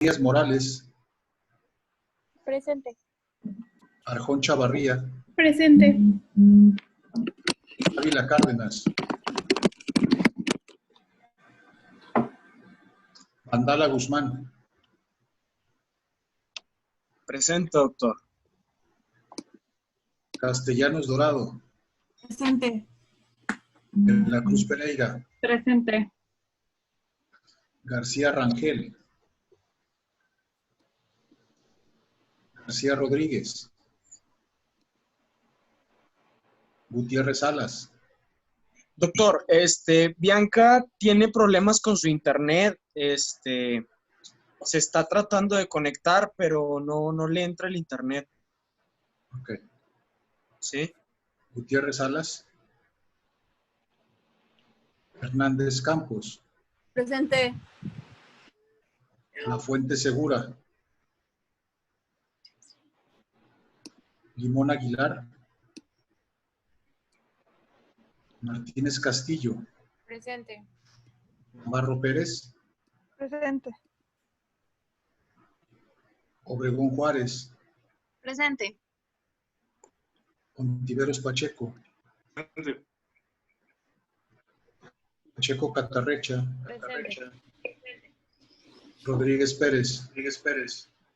Díaz Morales, Presente. Arjón Chavarría, Presente. Ávila Cárdenas, Vandala Guzmán, Presente, doctor. Castellanos Dorado, Presente. De la Cruz Pereira, Presente. García Rangel, García Rodríguez, Gutiérrez Salas, Doctor, Bianca tiene problemas con su internet. Se está tratando de conectar, pero no le entra el internet. ok. ¿Sí? Gutiérrez Salas, Hernández Campos, Presente. La Fuente Segura, Limón Aguilar, Martínez Castillo, Presente. Barro Pérez, Presente. Obregón Juárez, Presente. Ontiveros Pacheco, Pacheco Catarrecha, Presente. Rodríguez Pérez,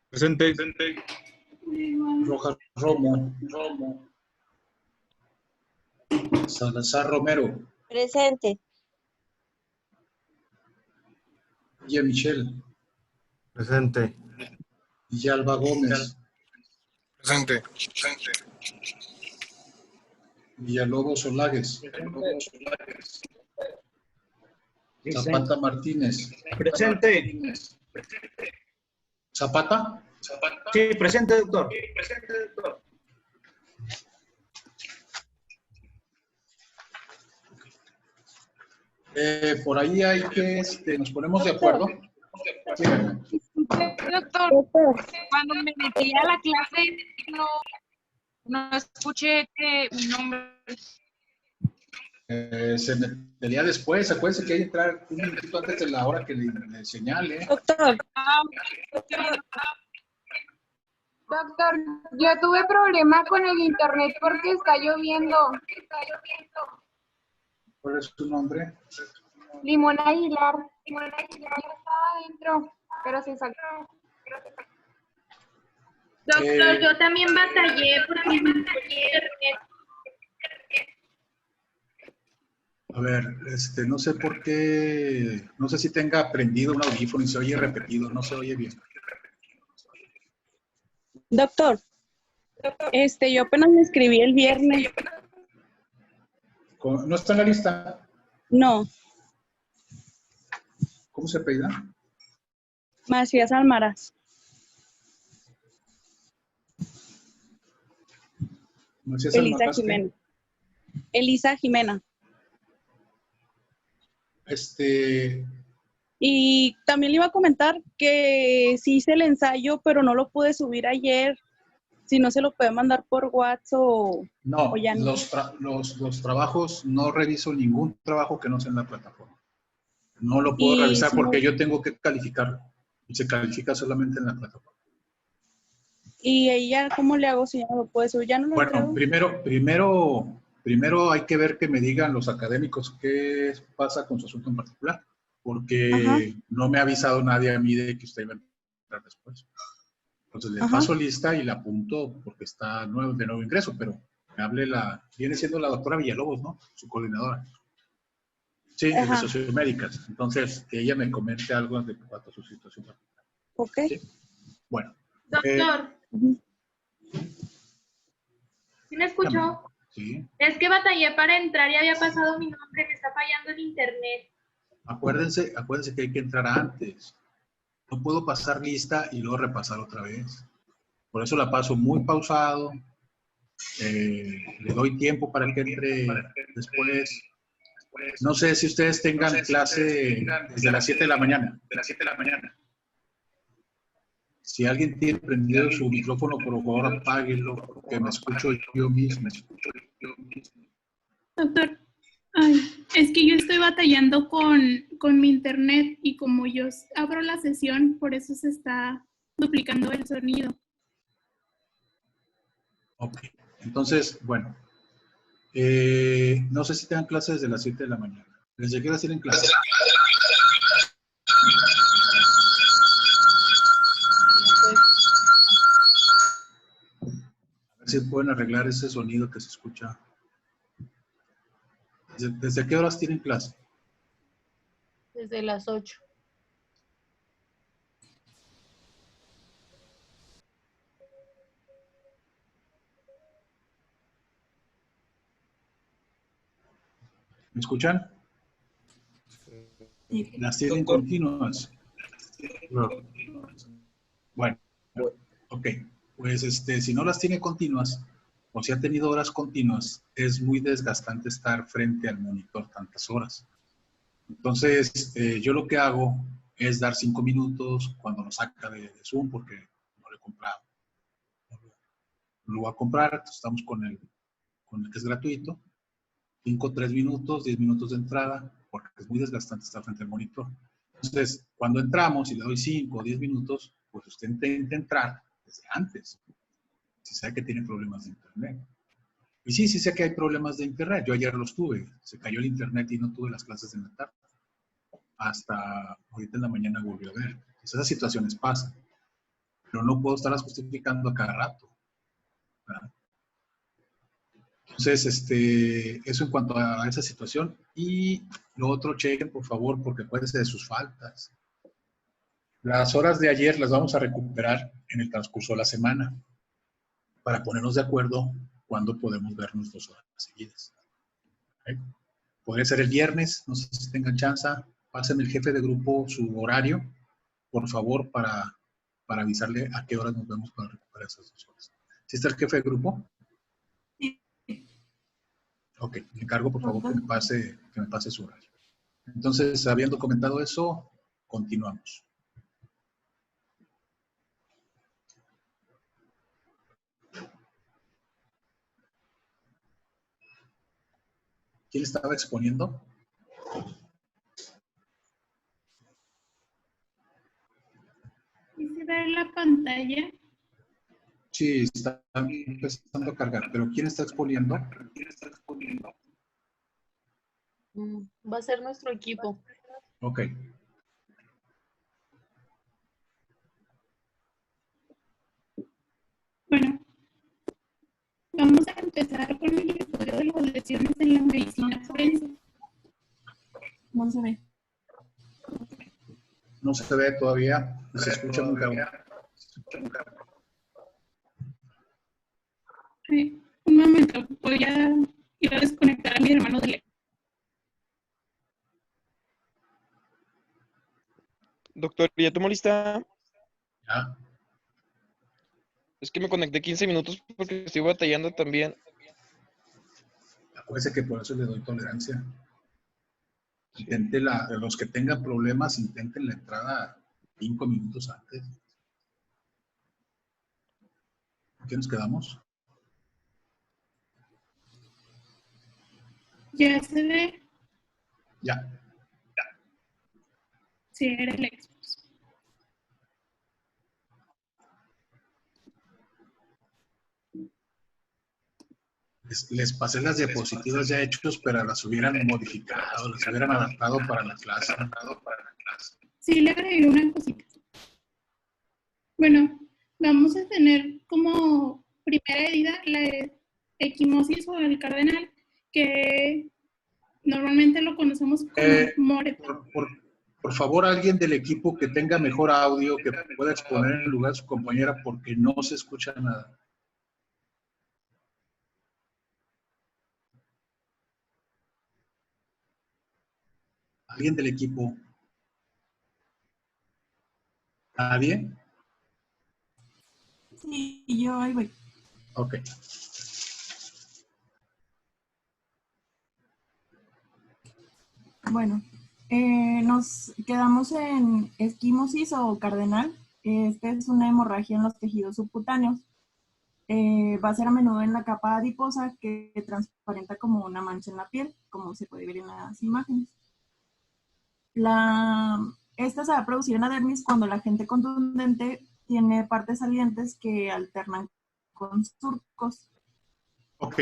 Presente. Rojas Romo, Salazar Romero, Presente. Villa Michel, Presente. Villalba Gómez, Presente. Villalobos Solagues, Zapata Martínez, Presente. Zapata, Sí, presente, doctor. por ahí hay que, nos ponemos de acuerdo. Sí, Doctor, cuando me metí a la clase no escuché que mi nombre. se metería después, acuérdense que hay que entrar un minutito antes de la hora que le señale. Doctor, Doctor, yo tuve problema con el internet porque está lloviendo. ¿Cuál es tu nombre? Limón Aguilar. Yo estaba adentro, pero se salió. Doctor, yo también batallé porque A ver, no sé por qué, no sé si tenga prendido un audífono y se oye repetido, no se oye bien. doctor, yo apenas me escribí el viernes. ¿No está en la lista? No, ¿Cómo se apellida? Macías Almaraz. Macías Elisa Almaraz, ¿qué? Jimena. Elisa Jimena. Y también le iba a comentar que sí hice el ensayo, pero no lo pude subir ayer. Si no se lo puede mandar por WhatsApp No, o ya no. los trabajos, no reviso ningún trabajo que no sea en la plataforma. No lo puedo Y revisar si porque no- yo tengo que calificarlo. Y se califica solamente en la plataforma. Y ella, ¿cómo le hago si ya no lo puede subir? Ya no lo Bueno, entrego. primero hay que ver que me digan los académicos qué pasa con su asunto en particular, porque Ajá. no me ha avisado nadie a mí de que usted iba a entrar después. Entonces le paso lista y la apunto porque está de nuevo ingreso, pero me hable viene siendo la doctora Villalobos, ¿no? Su coordinadora. Sí, es de sociomédicas. Entonces, que ella me comente algo de cuanto a su situación particular. Ok. ¿Sí? Bueno. Doctor, ¿sí me escuchó? Sí. Es que batallé para entrar y había pasado mi nombre, me está fallando el internet. Acuérdense que hay que entrar antes. No puedo pasar lista y luego repasar otra vez. Por eso la paso muy pausado. Le doy tiempo para que entre después. No sé si ustedes tengan clase desde las 7 de la mañana. Si alguien tiene prendido su micrófono, por favor apáguelo, que me escucho yo mismo. Doctor, ay, Es que yo estoy batallando con mi internet y como yo abro la sesión, por eso se está duplicando el sonido. Ok, entonces, bueno, no sé si tengan clases desde las 7 de la mañana. ¿Desde qué hora tienen clases? A ver si pueden arreglar ese sonido que se escucha. ¿Desde qué horas tienen clase? Desde las 8. ¿Me escuchan? ¿Las tienen continuas? No. Bueno, ok. Pues si no las tiene continuas, o si ha tenido horas continuas, es muy desgastante estar frente al monitor tantas horas. Entonces, yo lo que hago es dar 5 minutos cuando lo saca de Zoom, porque no lo he comprado. No lo voy a comprar, entonces estamos con el que es gratuito. 5, 3 minutos, 10 minutos de entrada, porque es muy desgastante estar frente al monitor. Entonces, cuando entramos y le doy 5 o 10 minutos, pues usted intenta entrar desde antes, si sabe que tiene problemas de internet. Y sí sé que hay problemas de internet. Yo ayer los tuve. Se cayó el internet y no tuve las clases en la tarde. Hasta ahorita en la mañana volví a ver. Pues esas situaciones pasan. Pero no puedo estarlas justificando a cada rato, ¿verdad? Entonces, eso en cuanto a esa situación. Y lo otro, chequen, por favor, porque acuérdense de sus faltas. Las horas de ayer las vamos a recuperar en el transcurso de la semana para ponernos de acuerdo cuándo podemos vernos 2 horas seguidas. ¿Okay? Podría ser el viernes, no sé si tengan chance. Pásenme el jefe de grupo su horario, por favor, para avisarle a qué horas nos vemos para recuperar esas 2 horas. ¿Sí está el jefe de grupo? Sí. Ok, le encargo, por favor, que me pase su horario. Entonces, habiendo comentado eso, continuamos. ¿Quién estaba exponiendo? ¿Quise ver la pantalla? Sí, está empezando a cargar, pero ¿quién está exponiendo? Va a ser nuestro equipo. Ok. Bueno, vamos a empezar con el estudio de las lesiones en la medicina forense. No se ve. No se ve todavía, se escucha muy caro. Un momento, voy a ir a desconectar a mi hermano de lejos. Doctor, ¿ya tomó lista? Ya. Es que me conecté 15 minutos porque estoy batallando también. Acuérdese que por eso le doy tolerancia. Intente los que tengan problemas, intenten la entrada 5 minutos antes. ¿En qué nos quedamos? ¿Ya se ve? Ya. Sí, era el Xbox. Les pasé las diapositivas ya hechos, pero las hubieran modificado, las hubieran adaptado para la clase. Sí, le agregué una cosita. Bueno, vamos a tener como primera herida la equimosis o el cardenal, que normalmente lo conocemos como moreto. Por favor, alguien del equipo que tenga mejor audio, que pueda exponer en lugar de su compañera, porque no se escucha nada. ¿Alguien del equipo? ¿Nadie? Sí, yo ahí voy. Ok. Bueno, nos quedamos en esquimosis o cardenal. Esta es una hemorragia en los tejidos subcutáneos. Va a ser a menudo en la capa adiposa que transparenta como una mancha en la piel, como se puede ver en las imágenes. Esta se va a producir en la dermis cuando el agente contundente tiene partes salientes que alternan con surcos. Ok,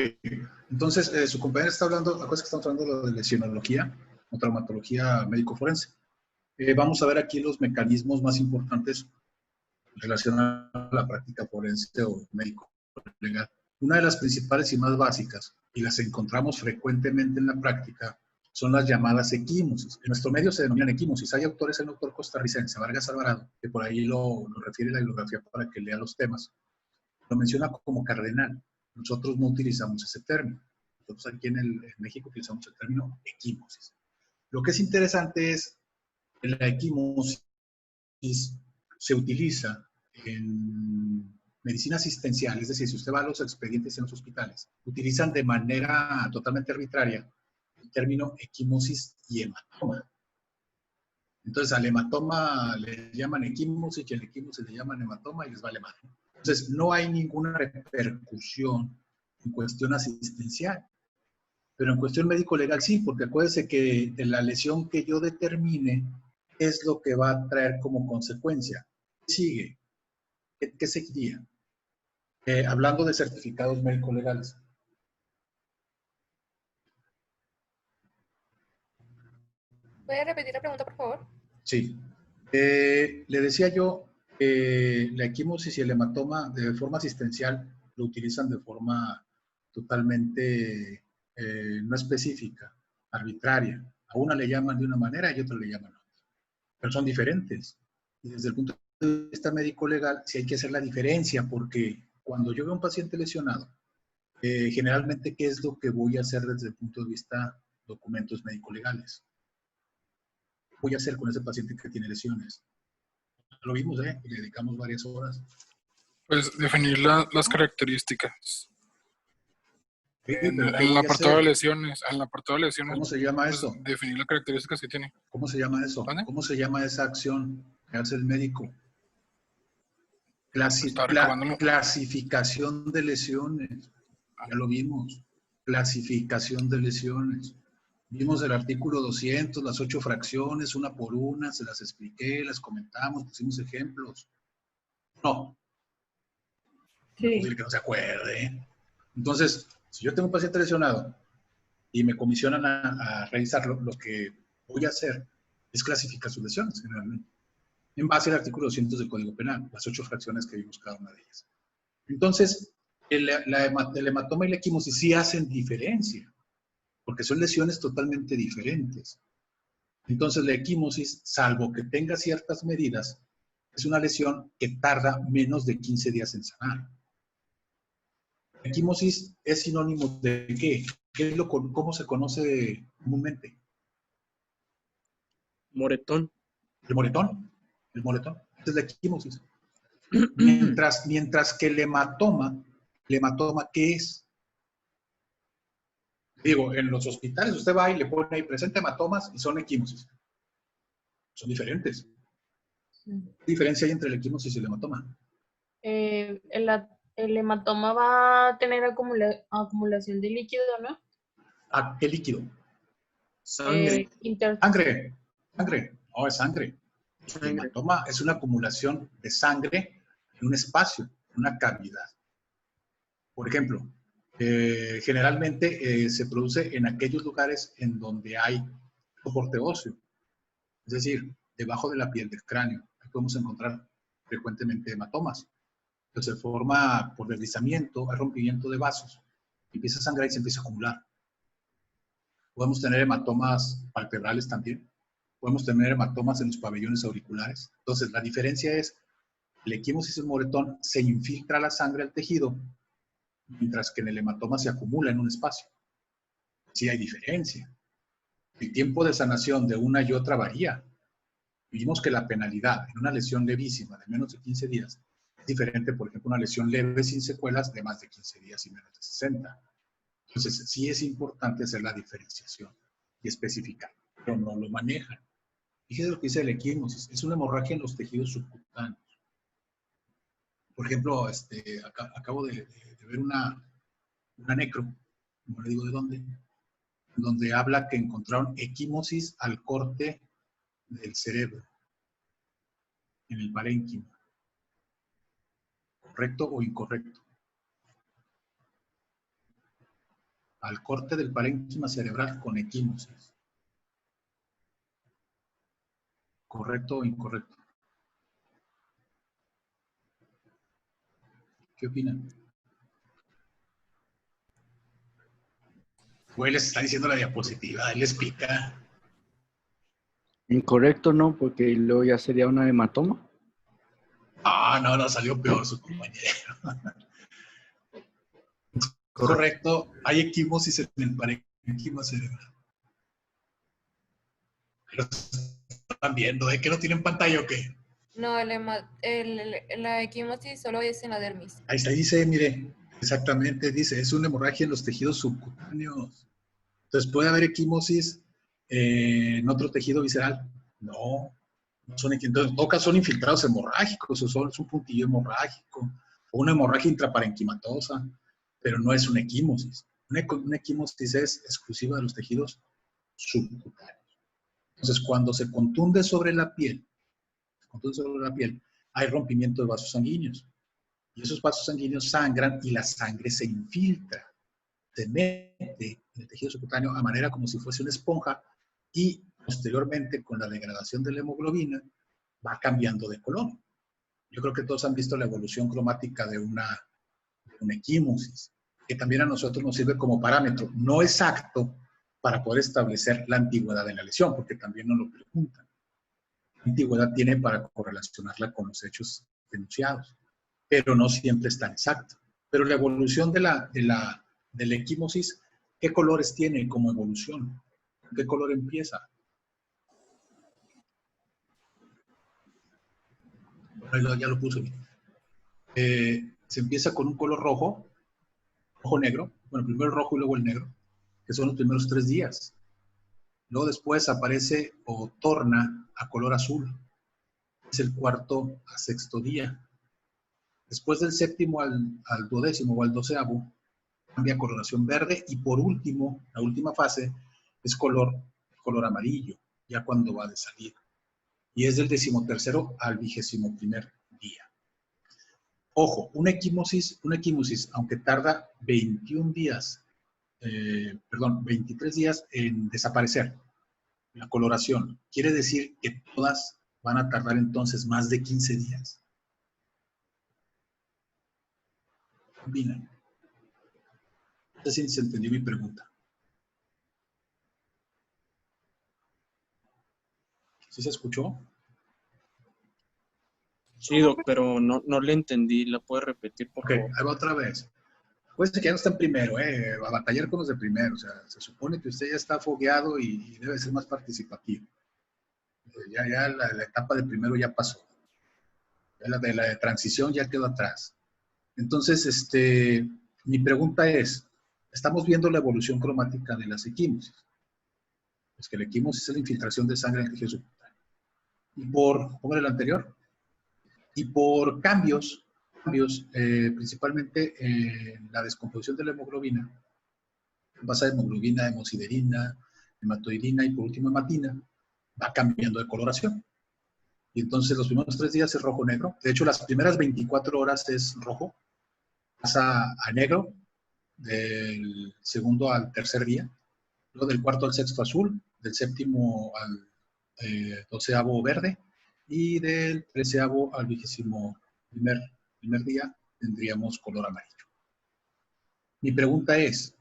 entonces su compañera está hablando, acuérdense que estamos hablando de lesionología o traumatología médico-forense. Vamos a ver aquí los mecanismos más importantes relacionados a la práctica forense o médico-legal. Una de las principales y más básicas, y las encontramos frecuentemente en la práctica, son las llamadas equimosis. En nuestro medio se denominan equimosis. Hay autores, el autor costarricense Vargas Alvarado, que por ahí lo refiere la bibliografía para que lea los temas. Lo menciona como cardenal. Nosotros no utilizamos ese término. Nosotros aquí en México utilizamos el término equimosis. Lo que es interesante es que la equimosis se utiliza en medicina asistencial, es decir, si usted va a los expedientes en los hospitales, utilizan de manera totalmente arbitraria el término equimosis y hematoma. Entonces al hematoma le llaman equimosis y al equimosis le llaman hematoma y les vale mal. Entonces no hay ninguna repercusión en cuestión asistencial, pero en cuestión médico-legal sí, porque acuérdense que de la lesión que yo determine es lo que va a traer como consecuencia. ¿Qué sigue? ¿Qué seguiría? Hablando de certificados médico-legales. ¿Puede repetir la pregunta, por favor? Sí. Le decía yo que la equimosis y el hematoma de forma asistencial lo utilizan de forma totalmente no específica, arbitraria. A una le llaman de una manera y a otra le llaman otra. Pero son diferentes. Y desde el punto de vista médico-legal, sí hay que hacer la diferencia, porque cuando yo veo a un paciente lesionado, generalmente, ¿qué es lo que voy a hacer desde el punto de vista documentos médico-legales? ¿Qué voy a hacer con ese paciente que tiene lesiones? Lo vimos, y le dedicamos varias horas. Pues definir las características. Sí, En pero ¿qué el voy a apartado de hacer? lesiones, en el apartado de lesiones, ¿Cómo se llama pues, eso? definir las características que tiene. ¿Cómo se llama eso? ¿Vale? ¿Cómo se llama esa acción que hace el médico? Está recabándolo. Clasificación de lesiones. Ya lo vimos. Clasificación de lesiones. Vimos el artículo 200, las 8 fracciones, una por una, se las expliqué, las comentamos, pusimos ejemplos. No. No es posible que no se acuerde. Entonces, si yo tengo un paciente lesionado y me comisionan a revisarlo, lo que voy a hacer es clasificar sus lesiones, generalmente, en base al artículo 200 del Código Penal, las 8 fracciones que vimos cada una de ellas. Entonces, el hematoma y la equimosis sí hacen diferencia, porque son lesiones totalmente diferentes. Entonces, la equimosis, salvo que tenga ciertas medidas, es una lesión que tarda menos de 15 días en sanar. La equimosis es sinónimo de ¿qué? ¿Cómo se conoce comúnmente? Moretón. El moretón. El moretón. Esa es la equimosis. Mientras que el hematoma, ¿qué es? Digo, en los hospitales usted va y le pone ahí presente hematomas y son equimosis. Son diferentes. ¿Qué diferencia hay entre el equimosis y el hematoma? El hematoma va a tener acumulación de líquido, ¿no? ¿A qué líquido? Sangre. Sangre. Sangre. No, es sangre. El hematoma es una acumulación de sangre en un espacio, en una cavidad. Por ejemplo, generalmente se produce en aquellos lugares en donde hay soporte óseo, es decir, debajo de la piel del cráneo. Ahí podemos encontrar frecuentemente hematomas. Entonces se forma por deslizamiento, hay rompimiento de vasos, empieza a sangrar y se empieza a acumular. Podemos tener hematomas palpebrales también. Podemos tener hematomas en los pabellones auriculares. Entonces, la diferencia es, el equimosis y el moretón se infiltra la sangre al tejido, mientras que en el hematoma se acumula en un espacio. Sí hay diferencia. El tiempo de sanación de una y otra varía. Vimos que la penalidad en una lesión levísima de menos de 15 días es diferente, por ejemplo, una lesión leve sin secuelas de más de 15 días y menos de 60. Entonces, sí es importante hacer la diferenciación y especificar, pero no lo manejan. Fíjese lo que dice el equimosis, es una hemorragia en los tejidos subcutáneos. Por ejemplo, acabo de ver una necro, no le digo de dónde, donde habla que encontraron equimosis al corte del cerebro, en el parénquima. ¿Correcto o incorrecto? Al corte del parénquima cerebral con equimosis. ¿Correcto o incorrecto? ¿Qué opinan? Güey, les está diciendo la diapositiva, él les pica. Incorrecto, ¿no? Porque luego ya sería una hematoma. Ah, no, salió peor su compañero. Correcto, hay equimosis en el parénquima cerebral. Lo están viendo, ¿de qué no tienen pantalla o qué? No, la equimosis solo es en la dermis. Ahí está, dice, mire, exactamente, dice, es una hemorragia en los tejidos subcutáneos. Entonces, ¿puede haber equimosis en otro tejido visceral? No son, entonces, en todo caso son infiltrados hemorrágicos, o es un puntillo hemorrágico, o una hemorragia intraparenquimatosa, pero no es una equimosis. Una equimosis es exclusiva de los tejidos subcutáneos. Entonces, cuando se contunde sobre la piel, hay rompimiento de vasos sanguíneos. Y esos vasos sanguíneos sangran y la sangre se infiltra, se mete en el tejido subcutáneo a manera como si fuese una esponja y posteriormente con la degradación de la hemoglobina va cambiando de color. Yo creo que todos han visto la evolución cromática de una equimosis, que también a nosotros nos sirve como parámetro, no exacto para poder establecer la antigüedad de la lesión, porque también nos lo preguntan. La antigüedad tiene para correlacionarla con los hechos denunciados, pero no siempre es tan exacto. Pero la evolución de la equimosis, ¿qué colores tiene como evolución? ¿Qué color empieza? Bueno, ya lo puse. Se empieza con un color rojo-negro. Bueno, primero el rojo y luego el negro, que son los primeros 3 días. Luego después aparece o torna a color azul. Es el 4º a 6º día. Después del 7º al 12º o al 12º, cambia a coloración verde. Y por último, la última fase, es color amarillo, ya cuando va de salida. Y es del 13º al 21º día. Ojo, una equimosis, aunque tarda 23 días en desaparecer, la coloración, quiere decir que todas van a tardar entonces más de 15 días. Bien. No sé si se entendió mi pregunta. ¿Sí se escuchó? Sí, Doc, pero no le entendí. ¿La puede repetir, por favor? Ok, ahí va otra vez. Pues que ya no está en primero, a batallar con los de primero. O sea, se supone que usted ya está fogueado y debe ser más participativo. Ya la etapa de primero ya pasó. Ya la de transición ya quedó atrás. Entonces, mi pregunta es, estamos viendo la evolución cromática de las equimosis. Es que la equimosis es la infiltración de sangre en el tejido subcutáneo. Y póngale el anterior. Y por cambios, principalmente la descomposición de la hemoglobina, pasa de hemoglobina, hemosiderina, hematoidina y por último hematina, va cambiando de coloración. Y entonces los primeros 3 días es rojo-negro. De hecho, las primeras 24 horas es rojo, pasa a negro, del 2º al 3er día, luego del 4º al 6º azul, del 7º al 12º verde, y del 13º al 21º primer día tendríamos color amarillo. Mi pregunta es,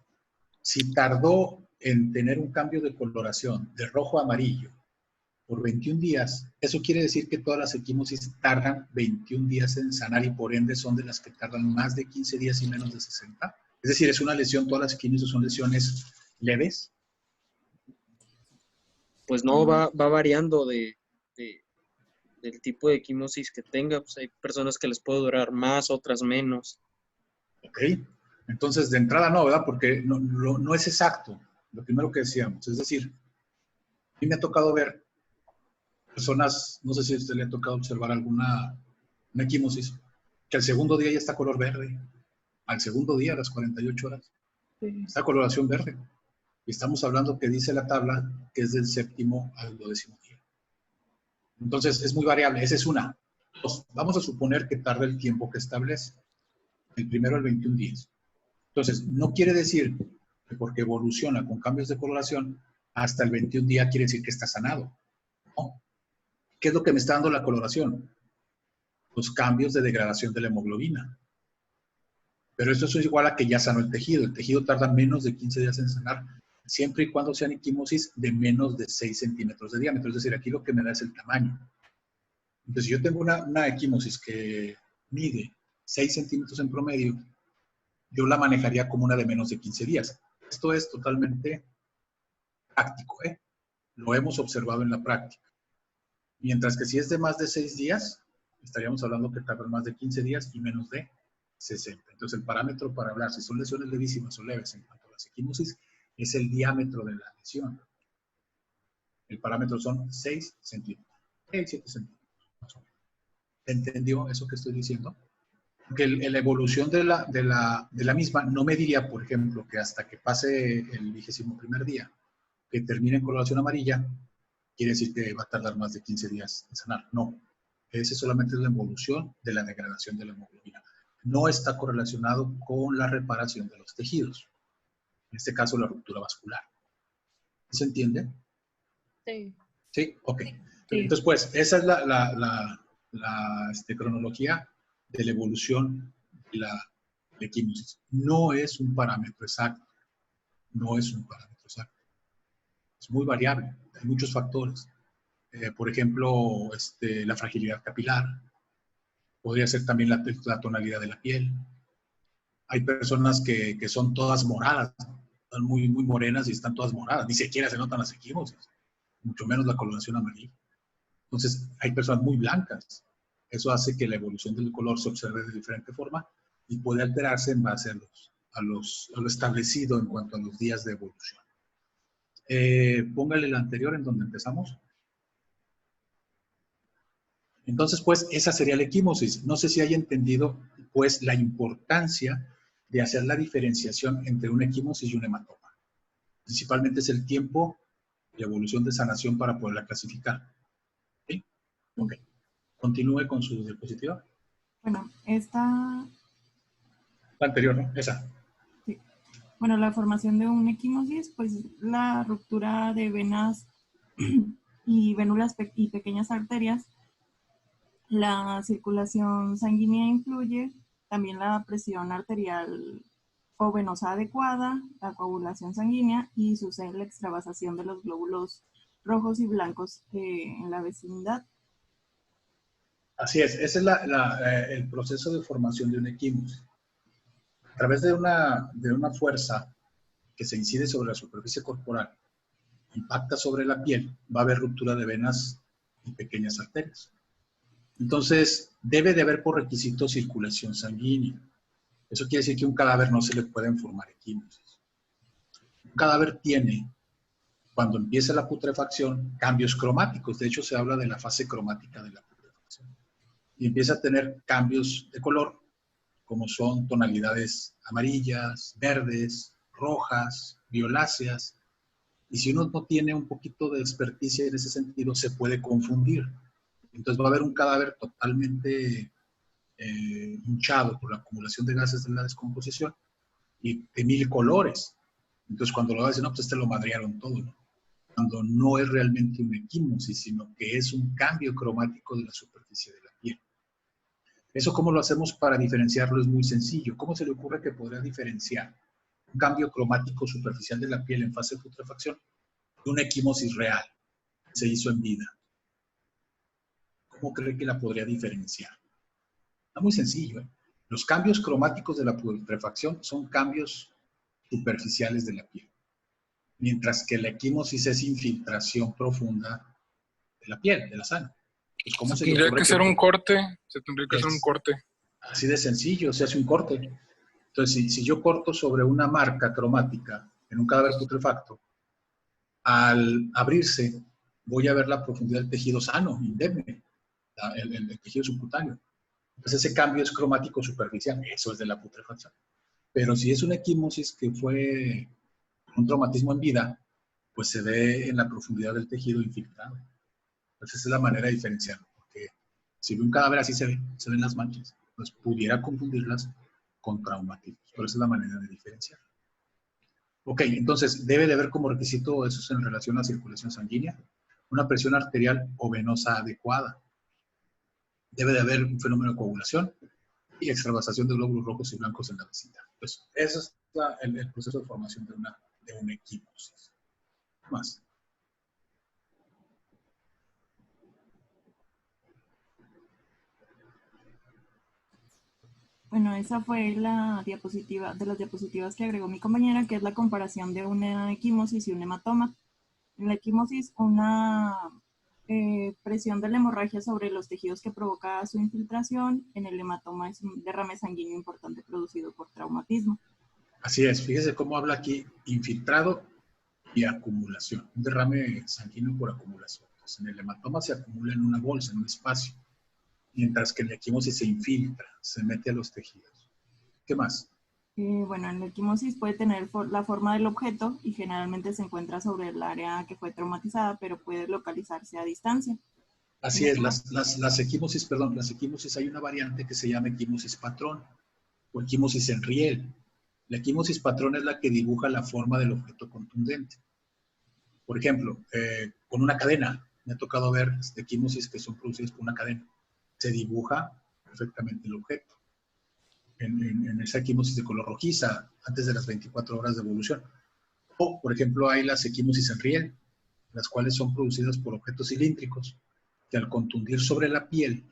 si tardó en tener un cambio de coloración de rojo a amarillo por 21 días, eso quiere decir que todas las equimosis tardan 21 días en sanar y por ende son de las que tardan más de 15 días y menos de 60. Es decir, es una lesión, todas las equimosis son lesiones leves. Pues no, va variando del tipo de equimosis que tenga. Pues hay personas que les puede durar más, otras menos. Ok. Entonces, de entrada no, ¿verdad? Porque no es exacto, lo primero que decíamos. Es decir, a mí me ha tocado ver personas, no sé si a usted le ha tocado observar una equimosis, que al segundo día ya está color verde. Al segundo día, a las 48 horas, está coloración verde. Y estamos hablando que dice la tabla que es del 7º al 12º día. Entonces, es muy variable. Esa es una. Dos, vamos a suponer que tarda el tiempo que establece. El primero al 21 días. Entonces, no quiere decir que porque evoluciona con cambios de coloración, hasta el 21 día quiere decir que está sanado. No. ¿Qué es lo que me está dando la coloración? Los cambios de degradación de la hemoglobina. Pero esto es igual a que ya sanó el tejido. El tejido tarda menos de 15 días en sanar, siempre y cuando sean equimosis de menos de 6 centímetros de diámetro. Es decir, aquí lo que me da es el tamaño. Entonces, si yo tengo una equimosis que mide 6 centímetros en promedio, yo la manejaría como una de menos de 15 días. Esto es totalmente práctico, ¿eh? Lo hemos observado en la práctica. Mientras que si es de más de 6 días, estaríamos hablando que tardan más de 15 días y menos de 60. Entonces, el parámetro para hablar si son lesiones levísimas o leves en cuanto a las equimosis es el diámetro de la lesión. El parámetro son 6 centímetros. 7 centímetros. ¿Se entendió eso que estoy diciendo? Porque la evolución de la misma no me diría, por ejemplo, que hasta que pase el 21º día, que termine en coloración amarilla, quiere decir que va a tardar más de 15 días en sanar. No. Ese solamente es la evolución de la degradación de la hemoglobina. No está correlacionado con la reparación de los tejidos. En este caso, la ruptura vascular. ¿Se entiende? Sí. Sí, ok. Sí. Entonces, pues, esa es la cronología de la evolución de la equimosis. No es un parámetro exacto. No es un parámetro exacto. Es muy variable. Hay muchos factores. Por ejemplo, la fragilidad capilar. Podría ser también la tonalidad de la piel. Hay personas que son todas moradas, están muy, muy morenas y están todas moradas. Ni siquiera se notan las equimosis, mucho menos la coloración amarilla. Entonces, hay personas muy blancas. Eso hace que la evolución del color se observe de diferente forma y puede alterarse en base a lo establecido en cuanto a los días de evolución. Póngale la anterior en donde empezamos. Entonces, pues, esa sería la equimosis. No sé si haya entendido, pues, la importancia de hacer la diferenciación entre una equimosis y un hematoma. Principalmente es el tiempo y evolución de sanación para poderla clasificar. ¿Sí? Ok. Continúe con su diapositiva. Bueno, esta... La anterior, ¿no? Esa. Sí. Bueno, la formación de una equimosis, pues la ruptura de venas y vénulas y pequeñas arterias. La circulación sanguínea influye, también la presión arterial o venosa adecuada, la coagulación sanguínea y sucede la extravasación de los glóbulos rojos y blancos en la vecindad. Así es, ese es el proceso de formación de una equimosis. A través de una fuerza que se incide sobre la superficie corporal, impacta sobre la piel, va a haber ruptura de venas y pequeñas arterias. Entonces, debe de haber por requisito circulación sanguínea. Eso quiere decir que a un cadáver no se le pueden formar equimosis. Un cadáver tiene, cuando empieza la putrefacción, cambios cromáticos. De hecho, se habla de la fase cromática de la putrefacción. Y empieza a tener cambios de color, como son tonalidades amarillas, verdes, rojas, violáceas. Y si uno no tiene un poquito de experticia en ese sentido, se puede confundir. Entonces va a haber un cadáver totalmente hinchado por la acumulación de gases de la descomposición y de 1000 colores. Entonces cuando lo hacen, no, pues lo madrearon todo, ¿no? Cuando no es realmente una equimosis, sino que es un cambio cromático de la superficie de la piel. ¿Eso cómo lo hacemos para diferenciarlo? Es muy sencillo. ¿Cómo se le ocurre que podría diferenciar un cambio cromático superficial de la piel en fase de putrefacción de una equimosis real que se hizo en vida? ¿Cómo cree que la podría diferenciar? Está muy sencillo, ¿eh? Los cambios cromáticos de la putrefacción son cambios superficiales de la piel, mientras que la equimosis es infiltración profunda de la piel, de la sangre. Pues, ¿cómo se tendría que ser un corte, se tendría que hacer un corte. Así de sencillo, se hace un corte. Entonces, si yo corto sobre una marca cromática en un cadáver putrefacto, al abrirse voy a ver la profundidad del tejido sano, indemne, el tejido subcutáneo. Entonces ese cambio es cromático superficial, eso es de la putrefacción. Pero si es una equimosis que fue un traumatismo en vida, pues se ve en la profundidad del tejido infiltrado. Entonces esa es la manera de diferenciarlo, porque si ve un cadáver así se ven las manchas, pues pudiera confundirlas con traumatismos, pero esa es la manera de diferenciar. Ok, entonces debe de haber como requisito, eso es en relación a la circulación sanguínea, una presión arterial o venosa adecuada. Debe de haber un fenómeno de coagulación y extravasación de glóbulos rojos y blancos en la vecindad. Pues ese es el proceso de formación de una equimosis. Más. Bueno, esa fue la diapositiva, de las diapositivas que agregó mi compañera, que es la comparación de una equimosis y un hematoma. En la equimosis, una presión de la hemorragia sobre los tejidos que provoca su infiltración. En el hematoma es un derrame sanguíneo importante producido por traumatismo. Así es, fíjese cómo habla aquí infiltrado y acumulación. Un derrame sanguíneo por acumulación. Entonces, en el hematoma se acumula en una bolsa, en un espacio, mientras que en la equimosis se infiltra, se mete a los tejidos. ¿Qué más? Bueno, en la equimosis puede tener la forma del objeto y generalmente se encuentra sobre el área que fue traumatizada, pero puede localizarse a distancia. Así es, las equimosis, perdón, las equimosis, hay una variante que se llama equimosis patrón o equimosis en riel. La equimosis patrón es la que dibuja la forma del objeto contundente. Por ejemplo, con una cadena, me ha tocado ver equimosis que son producidas por una cadena. Se dibuja perfectamente el objeto. En esa equimosis de color rojiza, antes de las 24 horas de evolución. O, por ejemplo, hay las equimosis en riel, las cuales son producidas por objetos cilíndricos, que al contundir sobre la piel,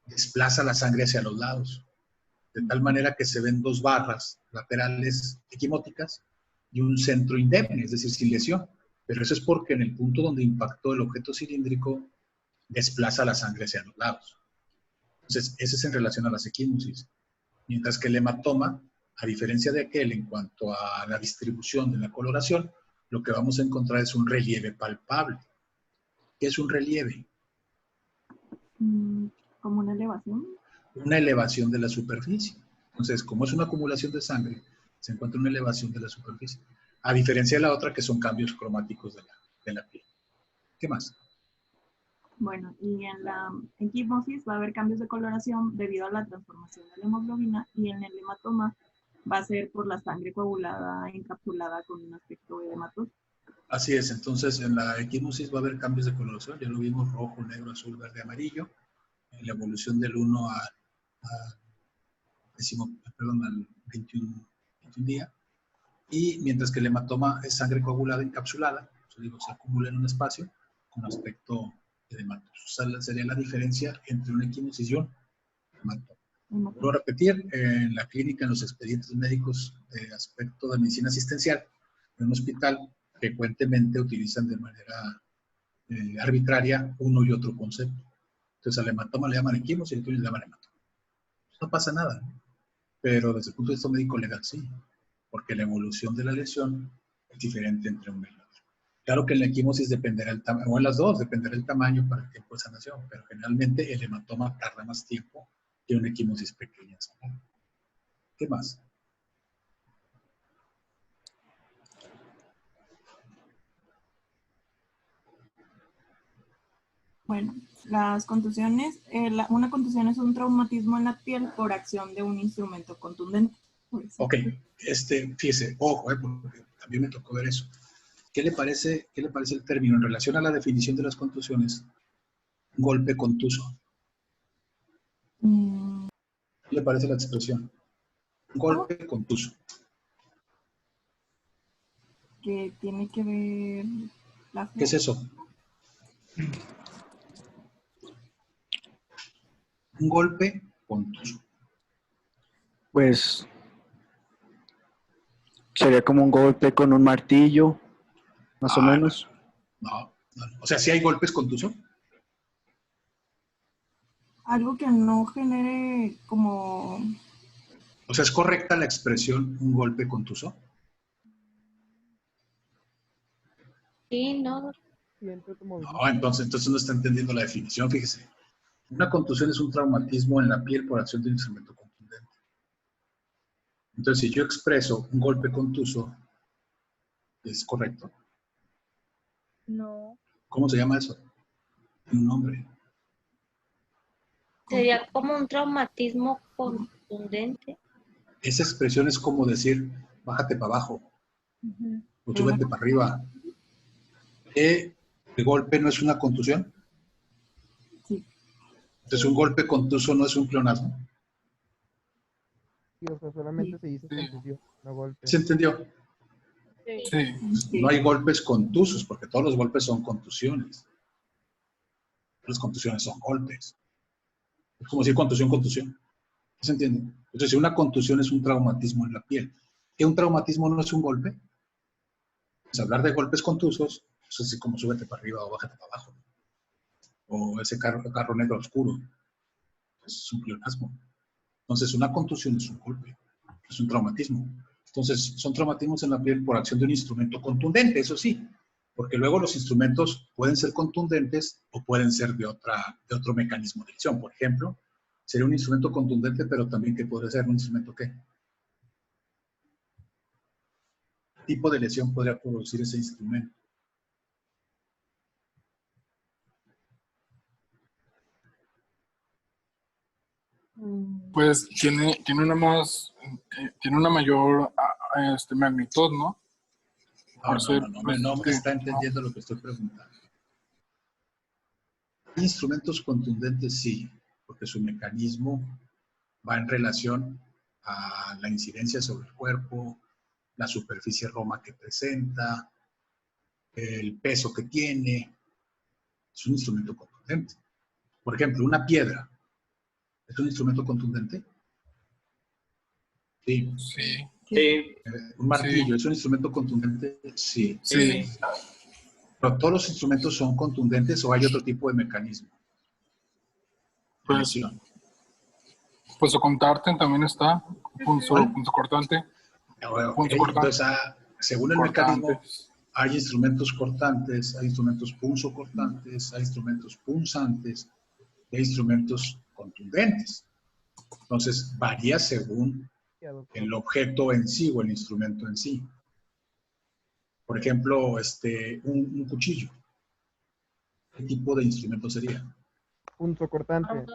desplaza la sangre hacia los lados, de tal manera que se ven dos barras laterales equimóticas y un centro indemne, es decir, sin lesión. Pero eso es porque en el punto donde impactó el objeto cilíndrico, desplaza la sangre hacia los lados. Entonces, ese es en relación a las equimosis. Mientras que el hematoma, a diferencia de aquel en cuanto a la distribución de la coloración, lo que vamos a encontrar es un relieve palpable. ¿Qué es un relieve? ¿Como una elevación? Una elevación de la superficie. Entonces, como es una acumulación de sangre, se encuentra una elevación de la superficie. A diferencia de la otra, que son cambios cromáticos de la piel. ¿Qué más? Bueno, y en la equimosis va a haber cambios de coloración debido a la transformación de la hemoglobina, y en el hematoma va a ser por la sangre coagulada encapsulada con un aspecto edematoso. Así es, entonces en la equimosis va a haber cambios de coloración, ya lo vimos, rojo, negro, azul, verde, amarillo, en la evolución del 1 al 21 día, y mientras que el hematoma es sangre coagulada encapsulada, se acumula en un espacio con aspecto edematoso. O sea, sería la diferencia entre una equimosis y un hematoma. Vuelvo a repetir, en la clínica, en los expedientes médicos de aspecto de medicina asistencial, en un hospital, frecuentemente utilizan de manera arbitraria uno y otro concepto. Entonces al hematoma le llaman equimosis y al otro le llaman hematoma. No pasa nada, ¿no? Pero desde el punto de vista médico legal sí, porque la evolución de la lesión es diferente entre uno y otro. Claro que en la equimosis dependerá el tamaño, o en las dos dependerá el tamaño para el tiempo de sanación, pero generalmente el hematoma tarda más tiempo que una equimosis pequeña. ¿Qué más? Bueno, las contusiones, una contusión es un traumatismo en la piel por acción de un instrumento contundente. Ok, fíjese, ojo, porque también me tocó ver eso. ¿Qué le parece el término en relación a la definición de las contusiones? Golpe contuso. ¿Qué le parece la expresión? Golpe contuso. Que tiene que ver ¿Qué es eso? Un golpe contuso. Pues sería como un golpe con un martillo, más o menos. No. O sea, ¿sí hay golpes contusos? Algo que no genere como... O sea, ¿es correcta la expresión un golpe contuso? Sí, no. No, entonces no está entendiendo la definición, fíjese. Una contusión es un traumatismo en la piel por acción de un instrumento contundente. Entonces, si yo expreso un golpe contuso, ¿es correcto? No. ¿Cómo se llama eso? Tiene un nombre. Sería como un traumatismo contundente. Esa expresión es como decir, bájate para abajo, o súbete para arriba. ¿El golpe no es una contusión? Sí. Entonces, un golpe contuso no es un pleonasmo. Sí, o sea, solamente se dice contusión, no golpe. ¿Se entendió? Sí. No hay golpes contusos, porque todos los golpes son contusiones. Las contusiones son golpes. Es como decir contusión, contusión. ¿Se entiende? Entonces, si una contusión es un traumatismo en la piel, ¿que un traumatismo no es un golpe? Pues hablar de golpes contusos, es así como súbete para arriba o bájate para abajo. O ese carro negro oscuro. Es un pleonasmo. Entonces, una contusión es un golpe, es un traumatismo. Entonces, son traumatismos en la piel por acción de un instrumento contundente, eso sí, porque luego los instrumentos pueden ser contundentes o pueden ser de otro mecanismo de acción. Por ejemplo, sería un instrumento contundente, pero también que podría ser un instrumento ¿qué? ¿Qué tipo de lesión podría producir ese instrumento? Pues tiene una mayor magnitud, ¿no? No me está entendiendo lo que estoy preguntando. Instrumentos contundentes sí, porque su mecanismo va en relación a la incidencia sobre el cuerpo, la superficie roma que presenta, el peso que tiene. Es un instrumento contundente. Por ejemplo, una piedra. ¿Es un instrumento contundente? Sí. Un martillo, ¿es un instrumento contundente? Sí. ¿Pero todos los instrumentos son contundentes o hay otro tipo de mecanismo? Pues cortante también está. Punzo cortante. Entonces, según el mecanismo, hay instrumentos cortantes, hay instrumentos punzocortantes, hay instrumentos punzantes, y hay instrumentos contundentes. Entonces, varía según el objeto en sí o el instrumento en sí. Por ejemplo, un cuchillo. ¿Qué tipo de instrumento sería? Punzocortante.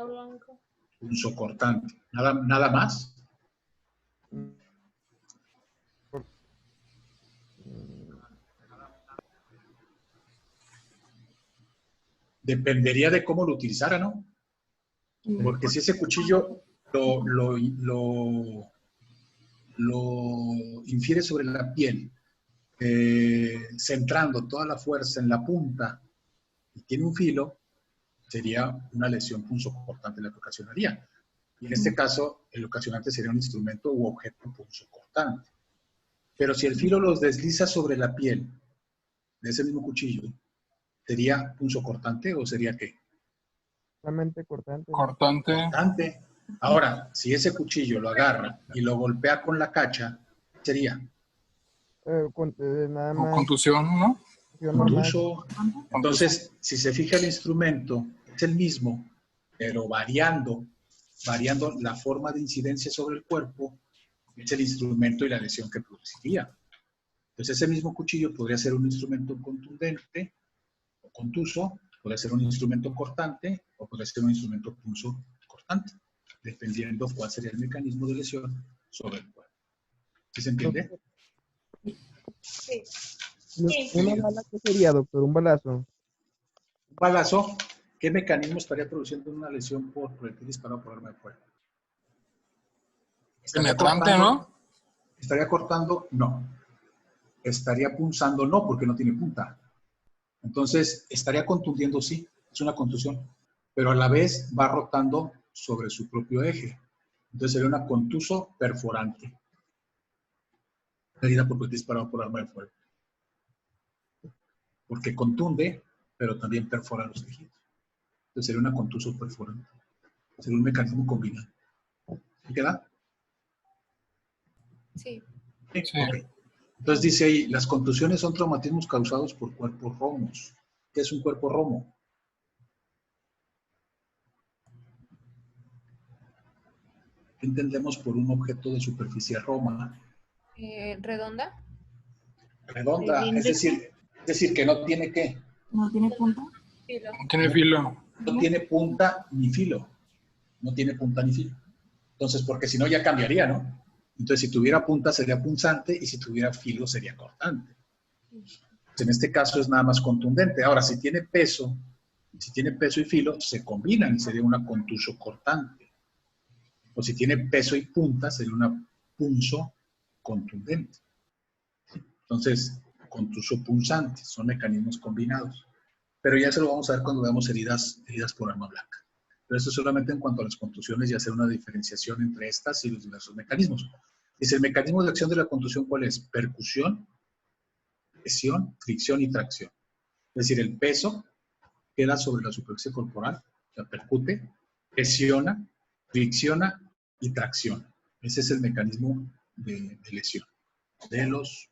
Punzocortante. ¿Nada más? Dependería de cómo lo utilizara, ¿no? Porque si ese cuchillo lo infiere sobre la piel, centrando toda la fuerza en la punta y tiene un filo, sería una lesión punzocortante la que ocasionaría. Y en este caso, el ocasionante sería un instrumento u objeto punzocortante. Pero si el filo los desliza sobre la piel de ese mismo cuchillo, ¿sería punzocortante o sería qué? Solamente cortante. Cortante. Ahora, si ese cuchillo lo agarra y lo golpea con la cacha, ¿sería? Nada más. Contusión, ¿no? Contuso. Entonces, si se fija el instrumento, es el mismo, pero variando la forma de incidencia sobre el cuerpo, es el instrumento y la lesión que produciría. Entonces, ese mismo cuchillo podría ser un instrumento contundente o contuso, podría ser un instrumento cortante o podría ser un instrumento punzo cortante, dependiendo cuál sería el mecanismo de lesión sobre el cuerpo. ¿Sí se entiende? Sí. ¿Una bala qué sería, doctor? ¿Un balazo? Un balazo, ¿qué mecanismo estaría produciendo una lesión por proyectil disparado por arma de fuego? Penetrante, ¿no? ¿Estaría cortando? No. ¿Estaría punzando? No, porque no tiene punta. Entonces, estaría contundiendo, sí, es una contusión, pero a la vez va rotando sobre su propio eje. Entonces sería una contuso perforante. Herida por proyectil disparado por arma de fuego. Porque contunde, pero también perfora los tejidos. Entonces sería una contuso perforante. Sería un mecanismo combinado. ¿Sí queda? Sí. Sí. Okay. Entonces dice ahí, las contusiones son traumatismos causados por cuerpos romos. ¿Qué es un cuerpo romo? ¿Qué entendemos por un objeto de superficie Roma? ¿Redonda? Redonda, es decir, que no tiene ¿qué? ¿No tiene punta? Filo. No tiene filo. No tiene punta ni filo. No tiene punta ni filo. Entonces, porque si no ya cambiaría, ¿no? Entonces, si tuviera punta sería punzante y si tuviera filo sería cortante. En este caso es nada más contundente. Ahora, si tiene peso y filo, se combinan y sería una contuso cortante. O si tiene peso y punta, sería una punzo contundente. Entonces, contuso punzante, son mecanismos combinados. Pero ya se lo vamos a ver cuando veamos heridas por arma blanca. Pero esto solamente en cuanto a las contusiones y hacer una diferenciación entre estas y los diversos mecanismos. Dice, el mecanismo de acción de la contusión, ¿cuál es? Percusión, presión, fricción y tracción. Es decir, el peso queda sobre la superficie corporal, la percute, presiona, fricciona y tracciona. Ese es el mecanismo de lesión de los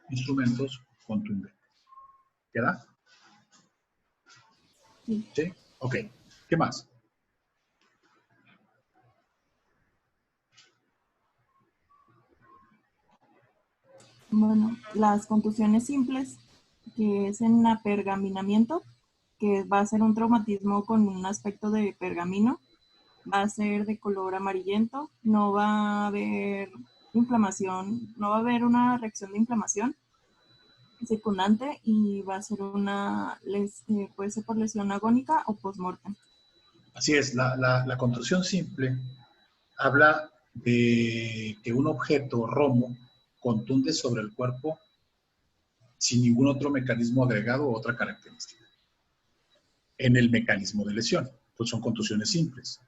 instrumentos contundentes. ¿Queda? Sí. ¿Sí? Ok. ¿Qué más? Bueno, las contusiones simples, que es en apergaminamiento, que va a ser un traumatismo con un aspecto de pergamino, va a ser de color amarillento, no va a haber inflamación, no va a haber una reacción de inflamación circundante y va a ser puede ser por lesión agónica o postmortem. Así es, la contusión simple habla de que un objeto romo contunde sobre el cuerpo sin ningún otro mecanismo agregado o otra característica. En el mecanismo de lesión, pues son contusiones simples.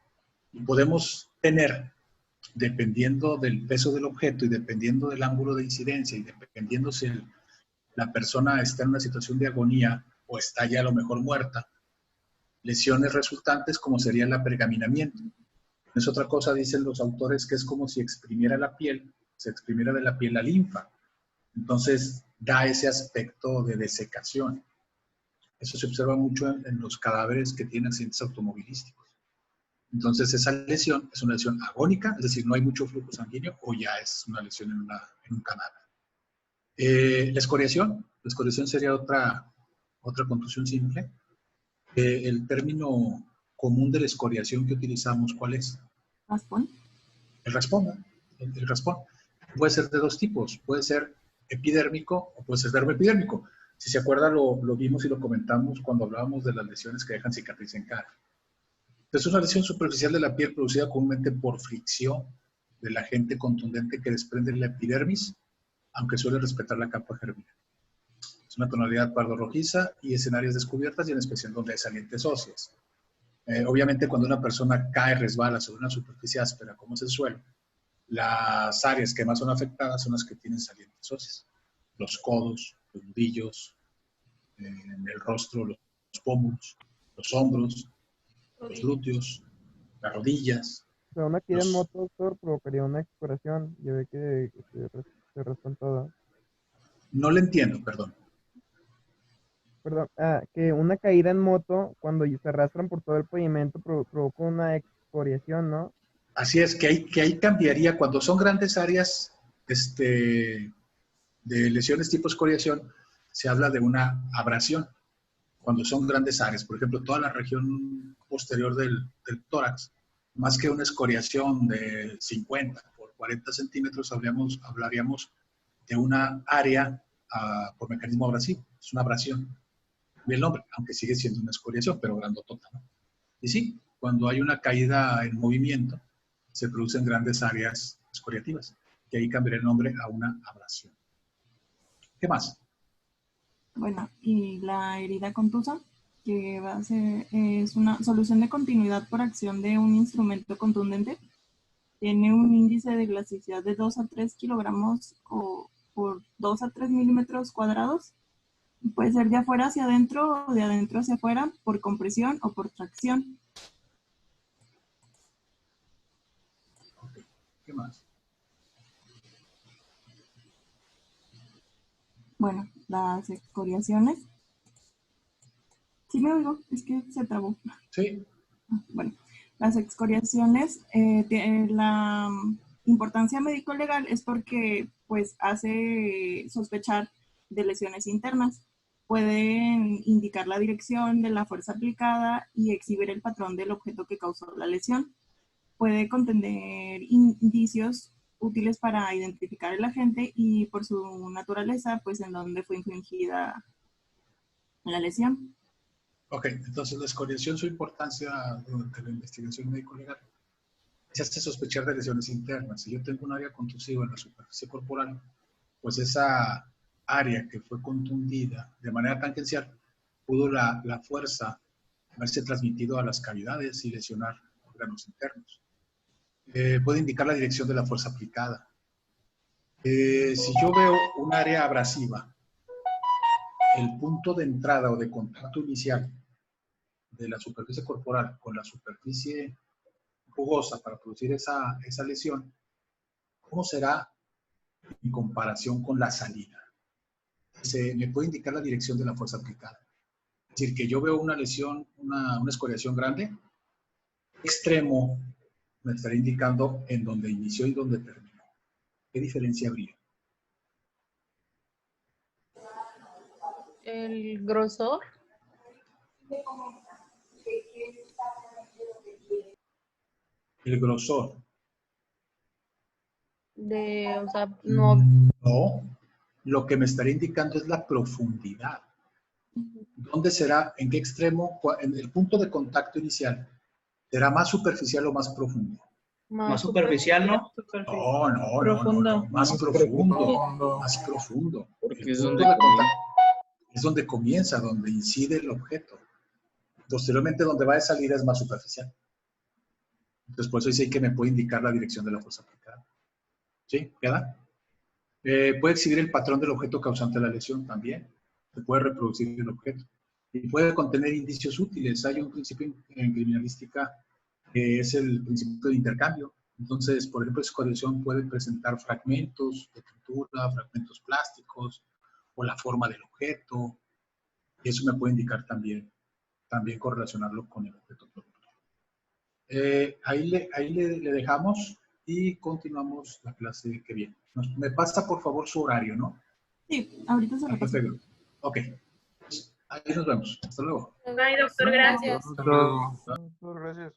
Y podemos tener, dependiendo del peso del objeto y dependiendo del ángulo de incidencia y dependiendo si la persona está en una situación de agonía o está ya a lo mejor muerta, lesiones resultantes como sería el apergaminamiento. Es otra cosa, dicen los autores, que es como si exprimiera la piel, se exprimiera de la piel la linfa. Entonces da ese aspecto de desecación. Eso se observa mucho en los cadáveres que tienen accidentes automovilísticos. Entonces esa lesión es una lesión agónica, es decir, no hay mucho flujo sanguíneo o ya es una lesión en un cadáver. La escoriación sería otra contusión simple. El término común de la escoriación que utilizamos, ¿cuál es? ¿Raspón? El raspón. El raspón. Puede ser de dos tipos. Puede ser epidérmico o puede ser dermoepidérmico. Si se acuerda, lo vimos y lo comentamos cuando hablábamos de las lesiones que dejan cicatriz en cara. Es una lesión superficial de la piel producida comúnmente por fricción del agente contundente que desprende la epidermis, aunque suele respetar la capa germinal. Es una tonalidad pardo rojiza y es en áreas descubiertas y en especial donde hay salientes óseas. Obviamente cuando una persona cae, resbala sobre una superficie áspera como es el suelo, las áreas que más son afectadas son las que tienen salientes óseas. Los codos, los nudillos, en el rostro, los pómulos, los hombros, los glúteos, las rodillas. O sea, una caída en moto, doctor, provocaría una exploración. Yo ve que se raspan todas. No le entiendo, perdón. Perdón, que una caída en moto, cuando se arrastran por todo el pavimento, provoca una excoriación, ¿no? Así es, que ahí cambiaría. Cuando son grandes áreas de lesiones tipo escoriación, se habla de una abrasión. Cuando son grandes áreas, por ejemplo, toda la región posterior del tórax, más que una escoriación de 50 por 40 centímetros, hablaríamos de una área por mecanismo abrasivo. Es una abrasión. Ve el nombre, aunque sigue siendo una escoriación, pero grandotota, ¿no? Y sí, cuando hay una caída en movimiento, se producen grandes áreas escoriativas, que ahí cambiaría el nombre a una abrasión. ¿Qué más? Bueno, y la herida contusa, que va a ser, es una solución de continuidad por acción de un instrumento contundente. Tiene un índice de elasticidad de 2 a 3 kilogramos o por 2 a 3 milímetros cuadrados. Puede ser de afuera hacia adentro o de adentro hacia afuera por compresión o por tracción. ¿Qué más? Bueno, las excoriaciones. ¿Sí me oigo? Es que se trabó. Sí. Bueno, Las excoriaciones, la importancia médico-legal es porque pues hace sospechar de lesiones internas. Pueden indicar la dirección de la fuerza aplicada y exhibir el patrón del objeto que causó la lesión. Puede contener indicios útiles para identificar el agente y por su naturaleza, pues en dónde fue infligida la lesión. Ok, entonces la escoriación, su importancia durante la investigación médico-legal se hace sospechar de lesiones internas. Si yo tengo un área contusiva en la superficie corporal, pues esa área que fue contundida de manera tangencial, pudo la fuerza haberse transmitido a las cavidades y lesionar órganos internos. Puede indicar la dirección de la fuerza aplicada. Si yo veo un área abrasiva, el punto de entrada o de contacto inicial de la superficie corporal con la superficie rugosa para producir esa lesión, ¿cómo será en comparación con la salida? Me puede indicar la dirección de la fuerza aplicada. Es decir, que yo veo una lesión, una escoriación grande, extremo me estará indicando en dónde inició y dónde terminó. ¿Qué diferencia habría? El grosor. El grosor. O sea, no. No, lo que me estaría indicando es la profundidad. ¿Dónde será? ¿En qué extremo? En el punto de contacto inicial. ¿Será más superficial o más profundo? Más superficial, ¿no? No, Profundo. más profundo. Más profundo. Porque El es punto donde de contacto es donde comienza, donde incide el objeto. Posteriormente, donde va de salida es más superficial. Entonces, por eso dice que me puede indicar la dirección de la fuerza aplicada. ¿Sí? ¿Queda? Puede exhibir el patrón del objeto causante de la lesión también. Se puede reproducir el objeto. Y puede contener indicios útiles. Hay un principio en criminalística que es el principio de intercambio. Entonces, por ejemplo, escoriación puede presentar fragmentos de pintura, fragmentos plásticos, o la forma del objeto. Y eso me puede indicar también correlacionarlo con el objeto productor. Ahí le dejamos y continuamos la clase que viene. Me pasa, por favor, su horario, ¿no? Sí, ahorita se lo paso. Perfecto. Ok. Ahí nos vemos. Hasta luego. Ay, doctor, gracias. Hasta luego. Gracias.